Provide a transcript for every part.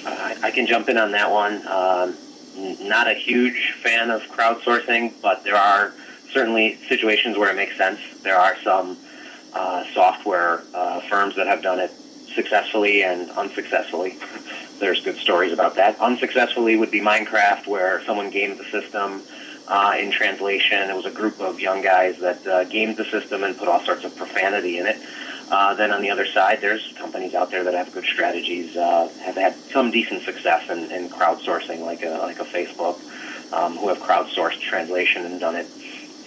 I can jump in on that one. Not a huge fan of crowdsourcing, but there are certainly situations where it makes sense. There are some software firms that have done it successfully and unsuccessfully. There's good stories about that. Unsuccessfully would be Minecraft, where someone gamed the system in translation. It was a group of young guys that gamed the system and put all sorts of profanity in it. Then on the other side, there's companies out there that have good strategies, have had some decent success in crowdsourcing, like a Facebook, who have crowdsourced translation and done it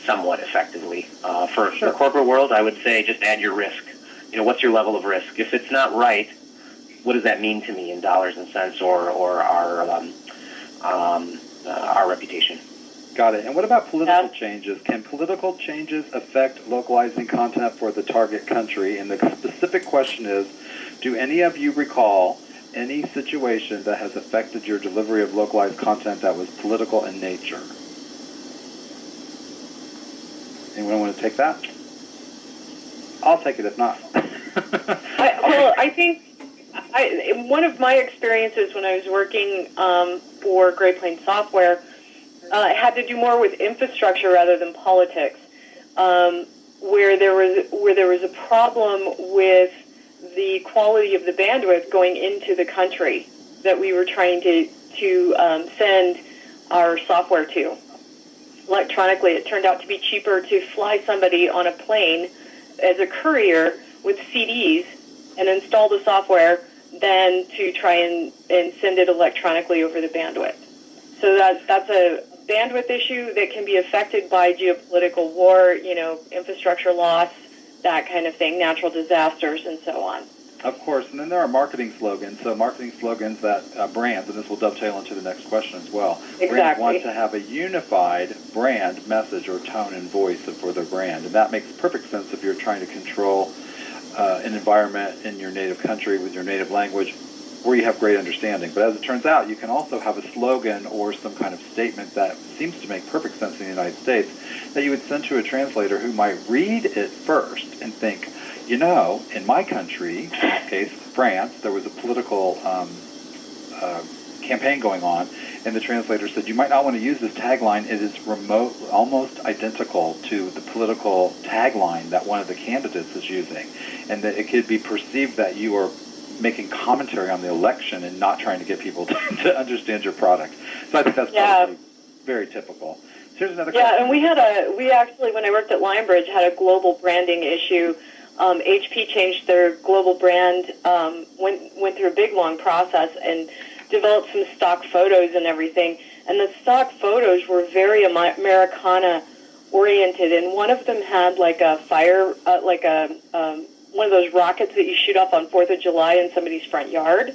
somewhat effectively. For the corporate world, I would say just add your risk. What's your level of risk? If it's not right, what does that mean to me in dollars and cents or our reputation? Got it. And what about political changes? Can political changes affect localizing content for the target country? And the specific question is, do any of you recall any situation that has affected your delivery of localized content that was political in nature? Anyone want to take that? I'll take it if not. I think one of my experiences when I was working for Great Plains Software had to do more with infrastructure rather than politics, where there was a problem with the quality of the bandwidth going into the country that we were trying to send our software to electronically. It turned out to be cheaper to fly somebody on a plane as a courier with CDs and install the software than to try and send it electronically over the bandwidth. So that's a bandwidth issue that can be affected by geopolitical war, infrastructure loss, that kind of thing, natural disasters, and so on. Of course, and then there are marketing slogans. So marketing slogans that brands, and this will dovetail into the next question as well. Exactly. Brands want to have a unified brand message or tone and voice for their brand, and that makes perfect sense if you're trying to control an environment in your native country with your native language where you have great understanding. But as it turns out, you can also have a slogan or some kind of statement that seems to make perfect sense in the United States that you would send to a translator who might read it first and think, in my country, in this case, France, there was a political campaign going on, and the translator said, you might not want to use this tagline. It is almost identical to the political tagline that one of the candidates is using, and that it could be perceived that you are making commentary on the election and not trying to get people to understand your product. So I think that's probably very typical. So here's another question. Yeah, and we actually, when I worked at Lionbridge, had a global branding issue. HP changed their global brand, went through a big, long process and developed some stock photos and everything. And the stock photos were very Americana-oriented, and one of them had like a fire, one of those rockets that you shoot off on 4th of July in somebody's front yard.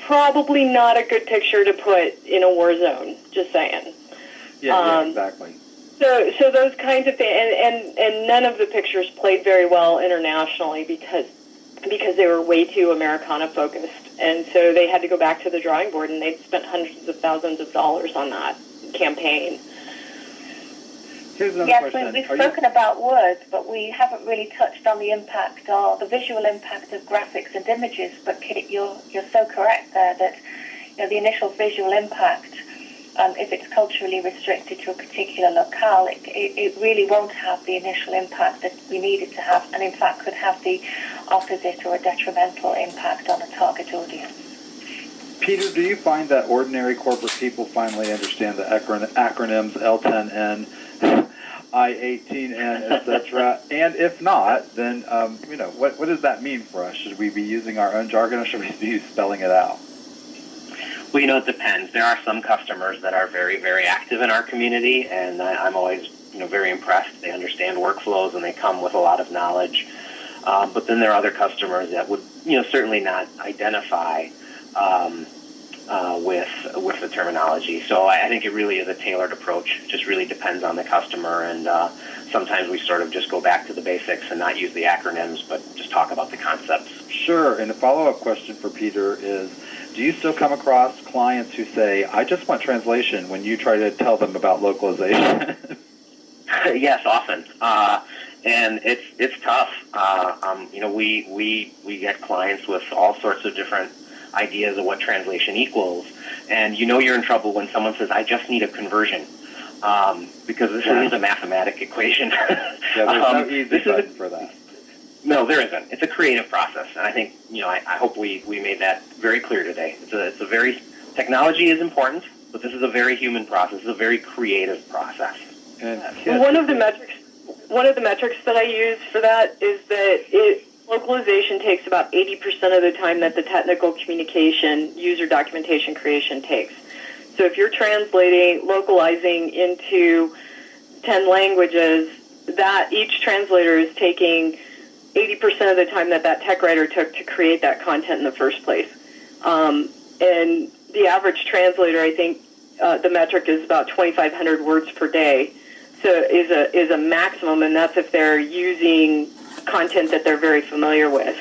Probably not a good picture to put in a war zone, just saying. Yeah, exactly. So those kinds of things, and none of the pictures played very well internationally because they were way too Americana-focused. And so they had to go back to the drawing board, and they'd spent hundreds of thousands of dollars on that campaign. Here's another yes, question. we've spoken about words, but we haven't really touched on the impact or the visual impact of graphics and images. But Kit, you're so correct there that the initial visual impact, if it's culturally restricted to a particular locale, it really won't have the initial impact that we need it to have, and in fact could have the opposite or a detrimental impact on a target audience. Peter, do you find that ordinary corporate people finally understand the acronyms L10N, I18N, etc.? And if not, then what does that mean for us? Should we be using our own jargon, or should we be spelling it out? Well, it depends. There are some customers that are very, very active in our community, and I'm always, very impressed. They understand workflows, and they come with a lot of knowledge. But then there are other customers that would, certainly not identify with the terminology. So I think it really is a tailored approach. It just really depends on the customer, and sometimes we sort of just go back to the basics and not use the acronyms, but just talk about the concepts. Sure, and a follow-up question for Peter is, do you still come across clients who say, I just want translation, when you try to tell them about localization? Yes, often. and it's tough. We get clients with all sorts of different ideas of what translation equals, and you're in trouble when someone says, "I just need a conversion," because this is a mathematic equation. Yeah, there's no easy button for that. No, there isn't. It's a creative process, and I think I hope we made that very clear today. It's a very technology is important, but this is a very human process. It's a very creative process. And one of the metrics that I use for that is that localization takes about 80% of the time that the technical communication, user documentation creation takes. So if you're localizing into 10 languages, that each translator is taking 80% of the time that tech writer took to create that content in the first place. And the average translator, I think, the metric is about 2,500 words per day. So is a maximum, and that's if they're using content that they're very familiar with,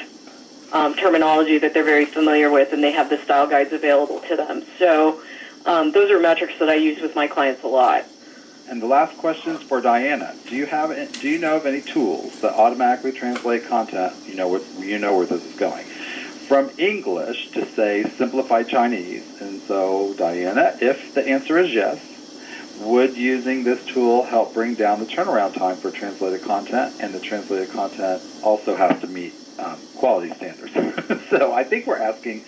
terminology that they're very familiar with, and they have the style guides available to them. So those are metrics that I use with my clients a lot. And the last question is for Diana. Do you know of any tools that automatically translate content? You know where this is going, from English to, say, simplified Chinese. And so, Diana, if the answer is yes, would using this tool help bring down the turnaround time for translated content? And the translated content also has to meet quality standards. So I think we're asking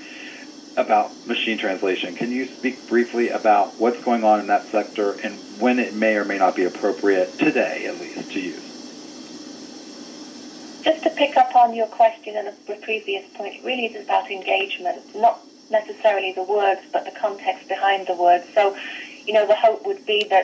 about machine translation. Can you speak briefly about what's going on in that sector and when it may or may not be appropriate today, at least, to use? Just to pick up on your question and the previous point, it really is about engagement, not necessarily the words, but the context behind the words. So, the hope would be that